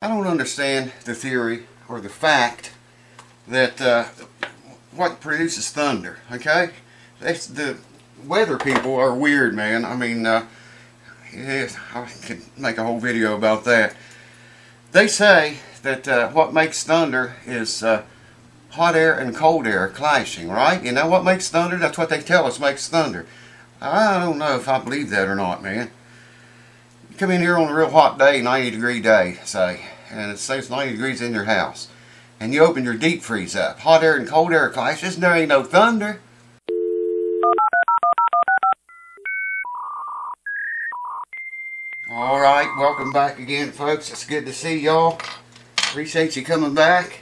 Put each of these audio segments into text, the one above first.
I don't understand the theory or the fact that what produces thunder, okay? The weather people are weird, man. I mean, yeah, I could make a whole video about that. They say that what makes thunder is hot air and cold air clashing, right? You know what makes thunder? That's what they tell us makes thunder. I don't know if I believe that or not, man. You come in here on a real hot day, 90-degree day, say, and it says 90 degrees in your house, and you open your deep freeze up. Hot air and cold air clashes, and there ain't no thunder. Alright, welcome back again, folks. It's good to see y'all. Appreciate you coming back.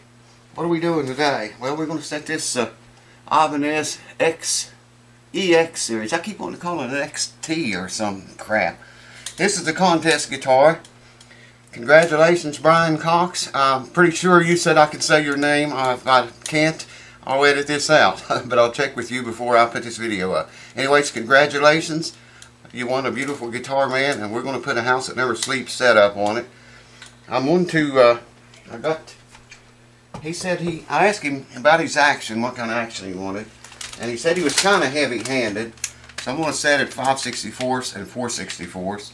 What are we doing today? Well, we're going to set this Ibanez EX series. I keep wanting to call it an XT or some crap. This is the contest guitar. Congratulations, Brian Cox. I'm pretty sure you said I could say your name. If I can't, I'll edit this out. But I'll check with you before I put this video up. Anyways, congratulations. You won a beautiful guitar, man, and we're going to put a house that never sleeps setup on it. I'm going to, I asked him about his action, what kind of action he wanted, and he said he was kind of heavy-handed, so I'm going to set it 5/64 and 4/64.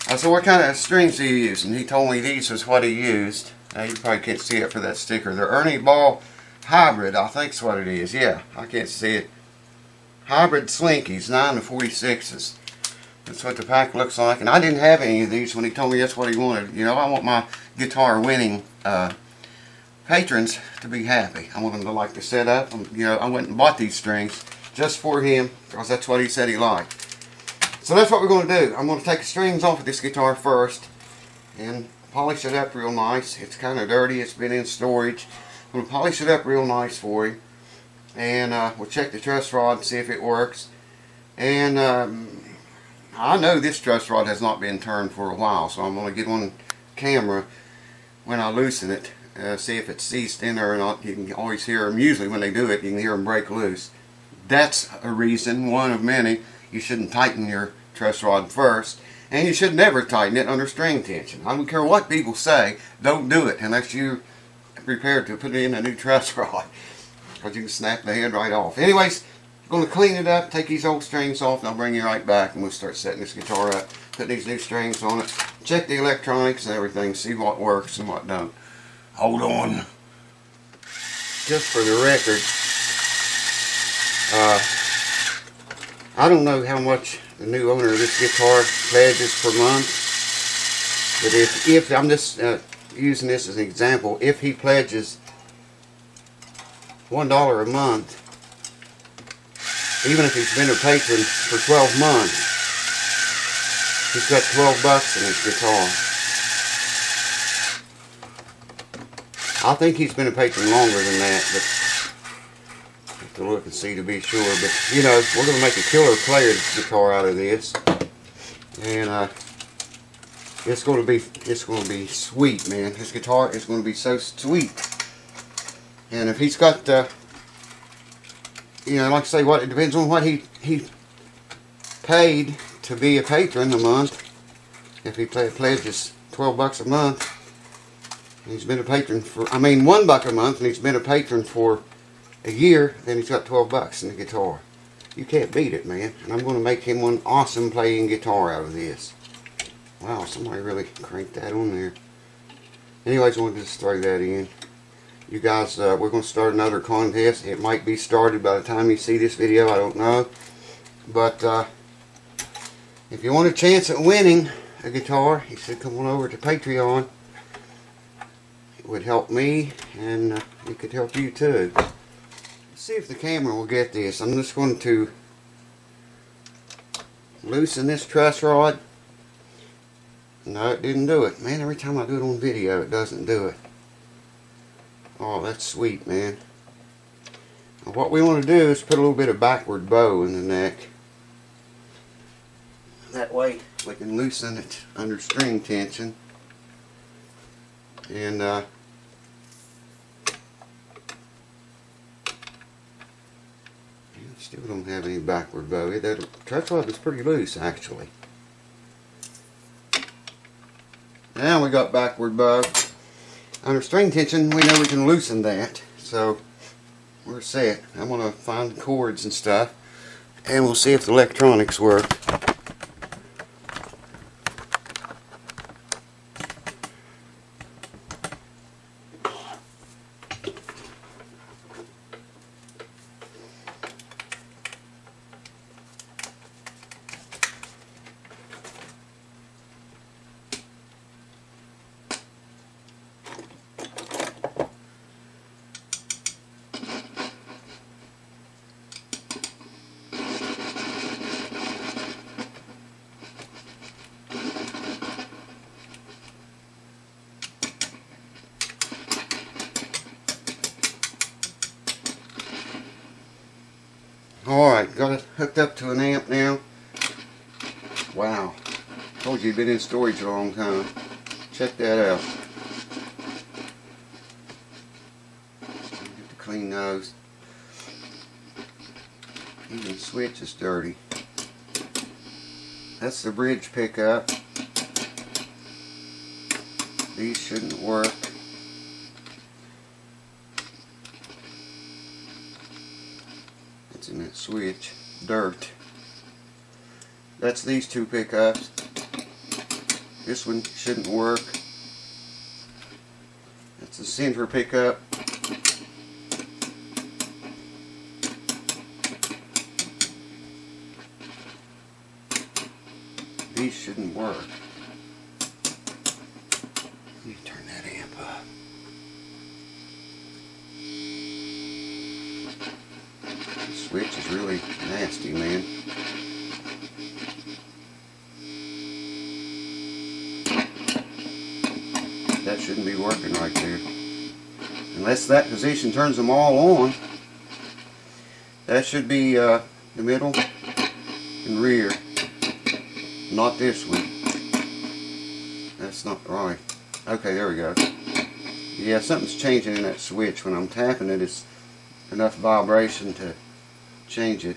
I said, what kind of strings do you use? And he told me these was what he used. Now, you probably can't see it for that sticker. They're Ernie Ball Hybrid, I think's what it is. Yeah, I can't see it. Hybrid Slinkies, 9 to 46s. That's what the pack looks like. And I didn't have any of these when he told me that's what he wanted. You know, I want my guitar winning patrons to be happy. I want them to like the setup. You know, I went and bought these strings just for him because that's what he said he liked. So that's what we're going to do. I'm going to take the strings off of this guitar first and polish it up real nice. It's kind of dirty. It's been in storage. I'm going to polish it up real nice for him. And we'll check the truss rod and see if it works. And I know this truss rod has not been turned for a while, so I'm going to get on camera when I loosen it. See if it's seized in there or not. You can always hear them. Usually when they do it, you can hear them break loose. That's a reason, one of many, you shouldn't tighten your truss rod first, and you should never tighten it under string tension. I don't care what people say, don't do it unless you're prepared to put in a new truss rod, because you can snap the head right off. Anyways, I'm going to clean it up, take these old strings off, and I'll bring you right back, and we'll start setting this guitar up, put these new strings on it, check the electronics and everything, see what works and what don't. Hold on. Just for the record, I don't know how much the new owner of this guitar pledges per month, but if I'm just using this as an example, if he pledges $1 a month, even if he's been a patron for 12 months, he's got 12 bucks in his guitar. I think he's been a patron longer than that, but to look and see to be sure. But you know, we're going to make a killer player guitar out of this, and it's going to be sweet, man. This guitar is going to be so sweet. And if he's got you know, like I say, it depends on what he paid to be a patron a month. If he pledges 12 bucks a month, and he's been a patron for, I mean, $1 a month, and he's been a patron for a year, then he's got 12 bucks in the guitar. You can't beat it, man. And I'm going to make him one awesome playing guitar out of this. Wow, somebody really cranked that on there. Anyways, I wanted to just throw that in. You guys, we're going to start another contest. It might be started by the time you see this video, I don't know. But if you want a chance at winning a guitar, you should come on over to Patreon. It would help me, and it could help you too. See if the camera will get this. I'm just going to loosen this truss rod. No, it didn't do it. Man, every time I do it on video, it doesn't do it. Oh, that's sweet, man. Now, what we want to do is put a little bit of backward bow in the neck. That way we can loosen it under string tension. And still don't have any backward bow. That truss rod is pretty loose, actually. Now we got backward bow. Under string tension, we know we can loosen that. So we're set. I'm going to find the cords and stuff, and we'll see if the electronics work. Alright, got it hooked up to an amp now. Wow. Told you it'd been in storage a long time. Check that out. Get to clean those. Even the switch is dirty. That's the bridge pickup. These shouldn't work. In that switch, dirt. That's these two pickups. This one shouldn't work. That's the center pickup. These shouldn't work. Let me turn that amp up. Switch is really nasty, man. That shouldn't be working right there. Unless that position turns them all on. That should be the middle and rear. Not this one. That's not right. Okay, there we go. Yeah, something's changing in that switch. When I'm tapping it, it's enough vibration to change it.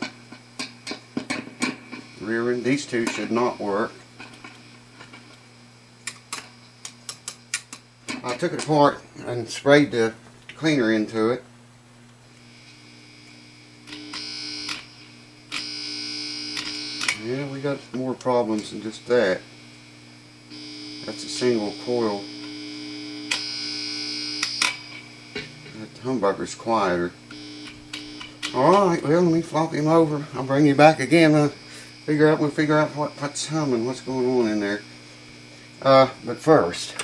Rear end, these two should not work. I took it apart and sprayed the cleaner into it. Yeah, we got more problems than just that. That's a single coil. That humbucker's quieter. Alright, well, let me flop him over. I'll bring you back again. We'll figure out what's humming, what's going on in there. But first,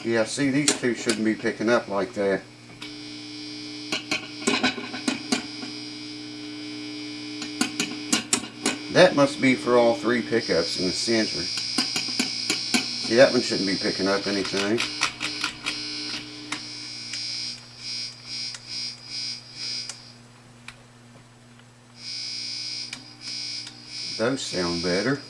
yeah, see, these two shouldn't be picking up like that. That must be for all three pickups in the center. See, that one shouldn't be picking up anything. Those sound better.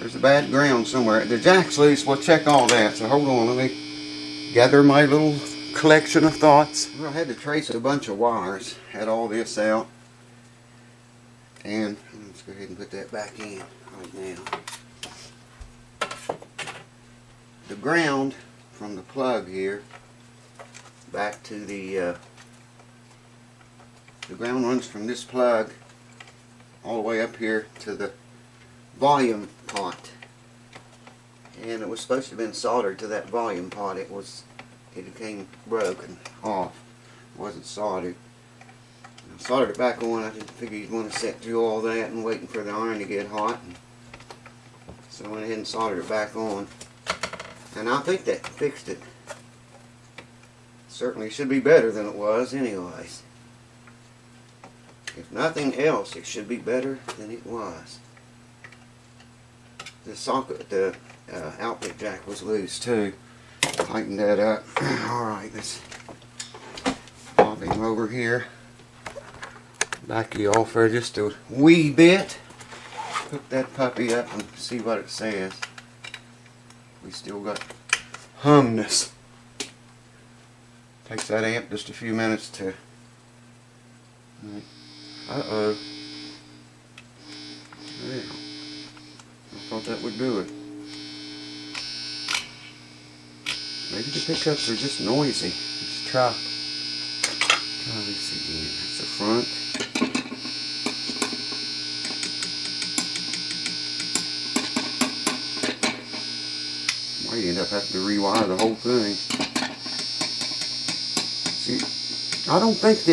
There's a bad ground somewhere. The jack's loose. We'll check all that. So hold on. Let me gather my little collection of thoughts. Well, I had to trace a bunch of wires. Had all this out. And let's go ahead and put that back in right now. The ground from the plug here back to the ground runs from this plug all the way up here to the volume pot, and it was supposed to have been soldered to that volume pot. It became broken off. It wasn't soldered. I soldered it back on. I didn't figure you'd want to sit through all that and waiting for the iron to get hot, so I went ahead and soldered it back on, and I think that fixed it. Certainly should be better than it was anyways. If nothing else, it should be better than it was. The socket, the outlet jack was loose too. Tighten that up. Alright, let's pop him over here. Back you off there just a wee bit. Hook that puppy up and see what it says. We still got humness. Takes that amp just a few minutes to... Uh-oh. Yeah. Thought that would do it. Maybe the pickups are just noisy. Let's try this again. That's the front. Might end up having to rewire the whole thing. See, I don't think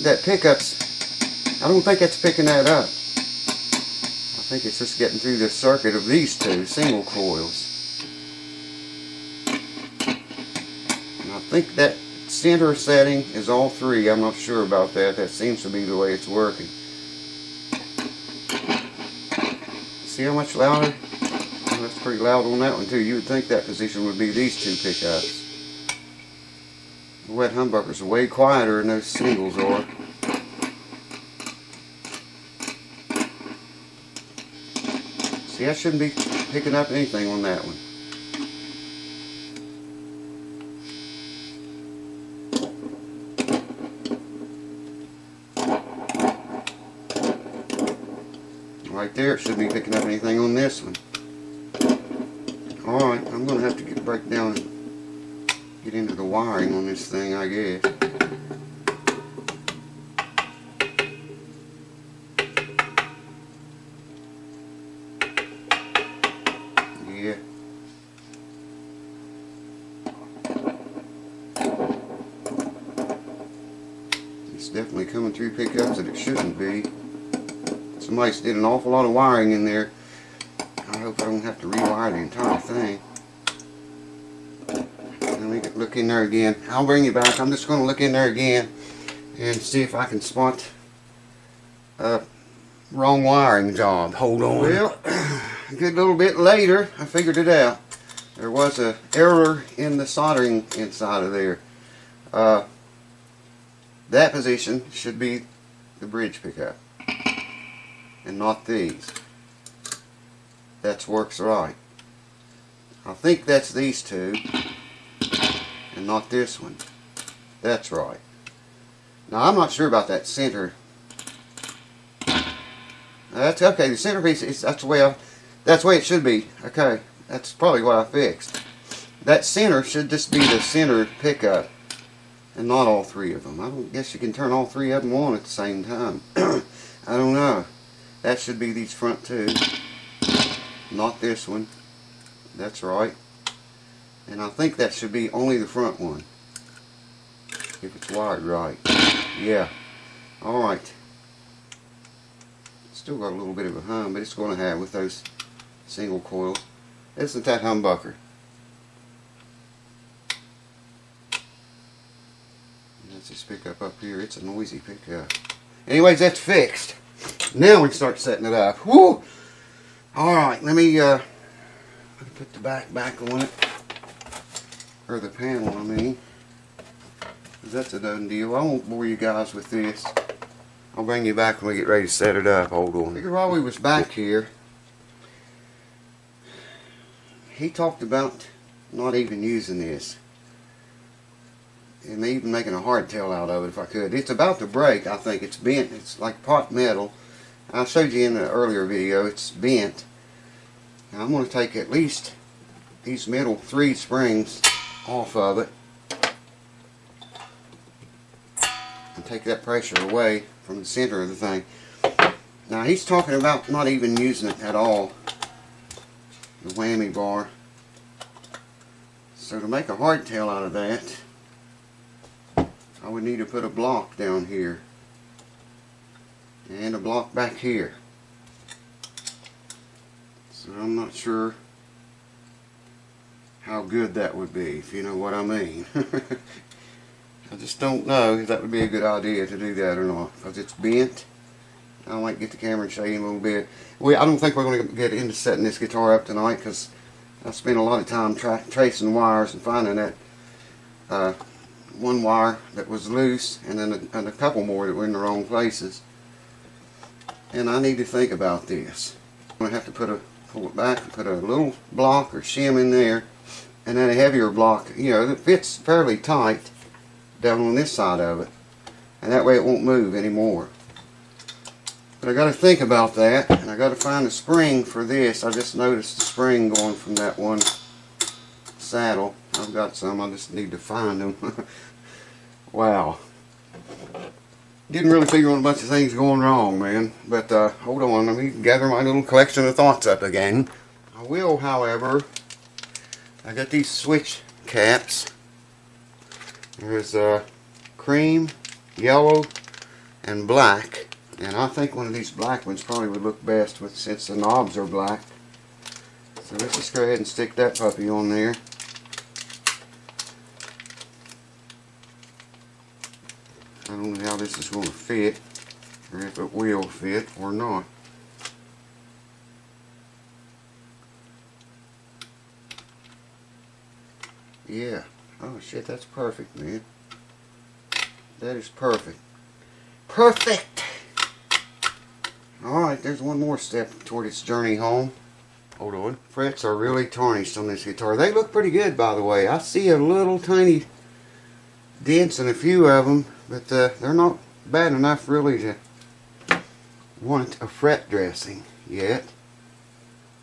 that pickup's, I don't think that's picking that up. I think it's just getting through the circuit of these two single coils. And I think that center setting is all three. I'm not sure about that. That seems to be the way it's working. See how much louder? Oh, that's pretty loud on that one too. You would think that position would be these two pickups. The wet humbuckers are way quieter than those singles are. See, I shouldn't be picking up anything on that one. Right there, it shouldn't be picking up anything on this one. Alright, I'm going to have to break down and get into the wiring on this thing, I guess. Yeah. It's definitely coming through pickups that it shouldn't be. Somebody did an awful lot of wiring in there. I hope I don't have to rewire the entire thing. Let me look in there again. I'll bring you back. I'm just going to look in there again and see if I can spot a wrong wiring job. Hold on. Well, a good little bit later, I figured it out. There was an error in the soldering inside of there. That position should be the bridge pickup and not these. That works right. I think that's these two and not this one. That's right. Now I'm not sure about that center. That's okay. The centerpiece is that's the way it should be. Okay, that's probably what I fixed. That center should just be the center pickup and not all three of them. I don't guess you can turn all three of them on at the same time. I don't know. That should be these front two, not this one. That's right. And I think that should be only the front one, if it's wired right. Yeah. Alright. Still got a little bit of a hum, but it's going to have with those single coils. Isn't that humbucker? That's this pickup up here. It's a noisy pickup. Anyways, that's fixed. Now we can start setting it up. Woo! Alright, let me put the back on it. Or the panel, I mean. Because that's a done deal. I won't bore you guys with this. I'll bring you back when we get ready to set it up. Hold on. I figured while we was back here, he talked about not even using this. And even making a hardtail out of it if I could. It's about to break, I think. It's bent. It's like pot metal. I showed you in the earlier video. It's bent. Now I'm going to take at least these middle 3 springs off of it. And take that pressure away from the center of the thing. Now he's talking about not even using it at all. The whammy bar. So to make a hardtail out of that, I would need to put a block down here and a block back here. So I'm not sure how good that would be, if you know what I mean. I just don't know if that would be a good idea to do that or not, because it's bent. I might get the camera and show you a little bit. I don't think we're going to get into setting this guitar up tonight, because I spent a lot of time tracing wires and finding that one wire that was loose, and then a couple more that were in the wrong places. And I need to think about this. I'm going to have to pull it back and put a little block or shim in there, and then a heavier block, you know, that fits fairly tight down on this side of it, and that way it won't move anymore. But I got to think about that, and I got to find a spring for this. I just noticed the spring going from that one saddle. I've got some, I just need to find them. Wow. Didn't really figure on a bunch of things going wrong, man. But hold on, let me gather my little collection of thoughts up again. I will, however, I got these switch caps. There's cream, yellow, and black. And I think one of these black ones probably would look best with, since the knobs are black. So let's just go ahead and stick that puppy on there. I don't know how this is going to fit, or if it will fit or not. Yeah. Oh shit, that's perfect, man. That is perfect. Perfect! Alright, there's one more step toward its journey home. Hold on. Frets are really tarnished on this guitar. They look pretty good, by the way. I see a little tiny dents in a few of them, but they're not bad enough really to want a fret dressing yet.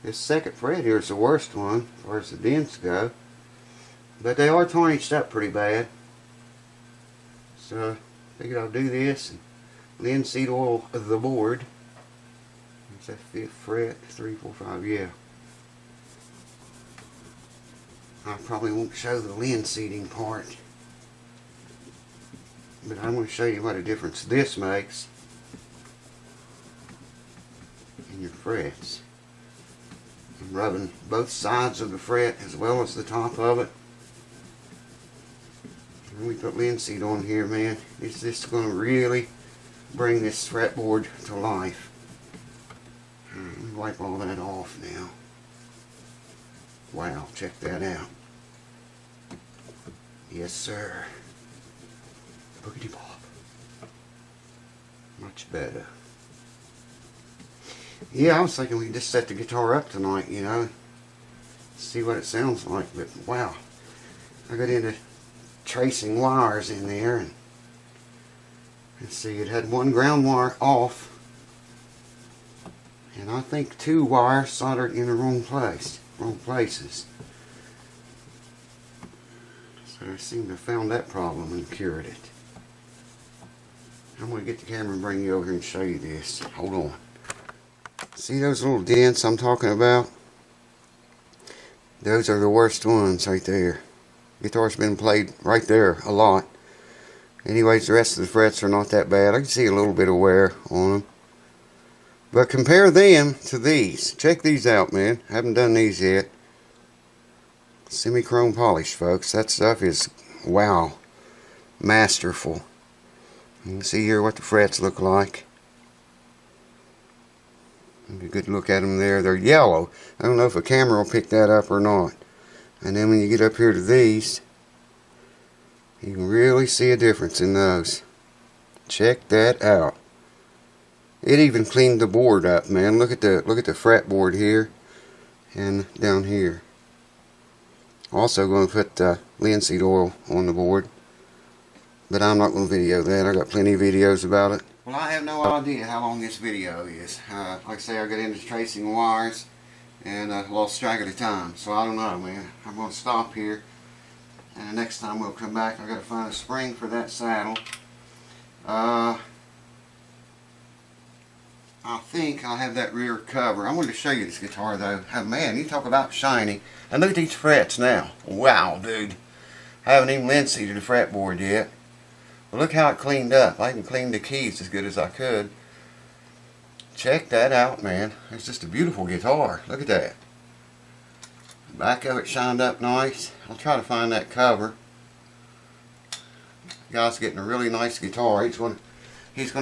This second fret here is the worst one as far as the dents go. But they are tarnished up pretty bad. So I figured I'll do this and linseed oil the board. Is that 5th fret? 3, 4, 5, yeah. I probably won't show the linseeding part, but I'm going to show you what a difference this makes in your frets. I'm rubbing both sides of the fret as well as the top of it. And we put linseed on here, man. It's just going to really bring this fretboard to life. Let me wipe all that off now. Wow, check that out. Yes, sir. Boogity bop. Much better. Yeah, I was thinking we could just set the guitar up tonight, you know. See what it sounds like, but wow. I got into tracing wires in there, and let's see, it had one ground wire off. And I think 2 wires soldered in the wrong places. So I seem to have found that problem and cured it. I'm going to get the camera and bring you over here and show you this. Hold on. See those little dents I'm talking about? Those are the worst ones right there. Guitar's been played right there a lot. Anyways, the rest of the frets are not that bad. I can see a little bit of wear on them. But compare them to these. Check these out, man. Haven't done these yet. Semi-chrome polish, folks. That stuff is, wow, masterful. You can see here what the frets look like. Get a good look at them there. They're yellow. I don't know if a camera will pick that up or not. And then when you get up here to these, you can really see a difference in those. Check that out. It even cleaned the board up, man. Look at the fretboard here and down here. Also going to put linseed oil on the board, but I'm not going to video that. I got plenty of videos about it. Well, I have no idea how long this video is. Like I say, I got into tracing wires and lost track of the time, so I don't know, man. I'm going to stop here, and the next time we'll come back, I got to find a spring for that saddle. I think I'll have that rear cover. I wanted to show you this guitar though. Oh man, you talk about shiny. And look at these frets now. Wow, dude. I haven't even linseeded the fretboard yet. But look how it cleaned up. I even cleaned the keys as good as I could. Check that out, man. It's just a beautiful guitar. Look at that. The back of it shined up nice. I'll try to find that cover. The guy's getting a really nice guitar. He's going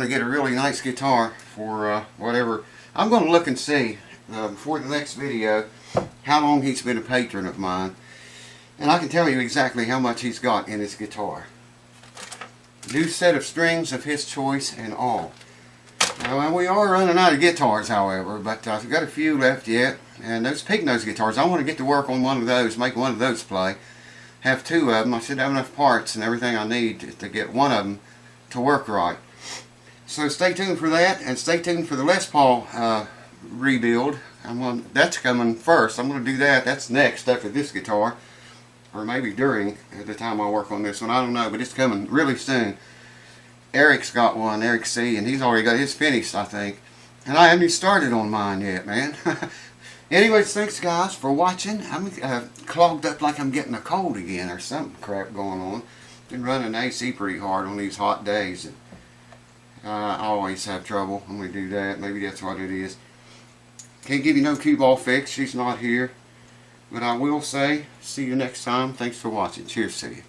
to get a really nice guitar for whatever. I'm going to look and see before the next video how long he's been a patron of mine. And I can tell you exactly how much he's got in his guitar. New set of strings of his choice and all. Now, we are running out of guitars, however, but I've got a few left yet. And those pig nose guitars, I want to get to work on one of those, make one of those play. Have 2 of them. I should have enough parts and everything I need to get one of them to work right. So stay tuned for that, and stay tuned for the Les Paul rebuild. That's coming first. I'm going to do that. That's next after this guitar, or maybe during at the time I work on this one. I don't know, but it's coming really soon. Eric's got one, Eric C, and he's already got his finished, I think. And I haven't even started on mine yet, man. Anyways, thanks guys for watching. I'm clogged up like I'm getting a cold again or something crap going on. Been running AC pretty hard on these hot days. And I always have trouble when we do that. Maybe that's what it is. Can't give you no cue ball fix. She's not here. But I will say, see you next time. Thanks for watching. Cheers to you.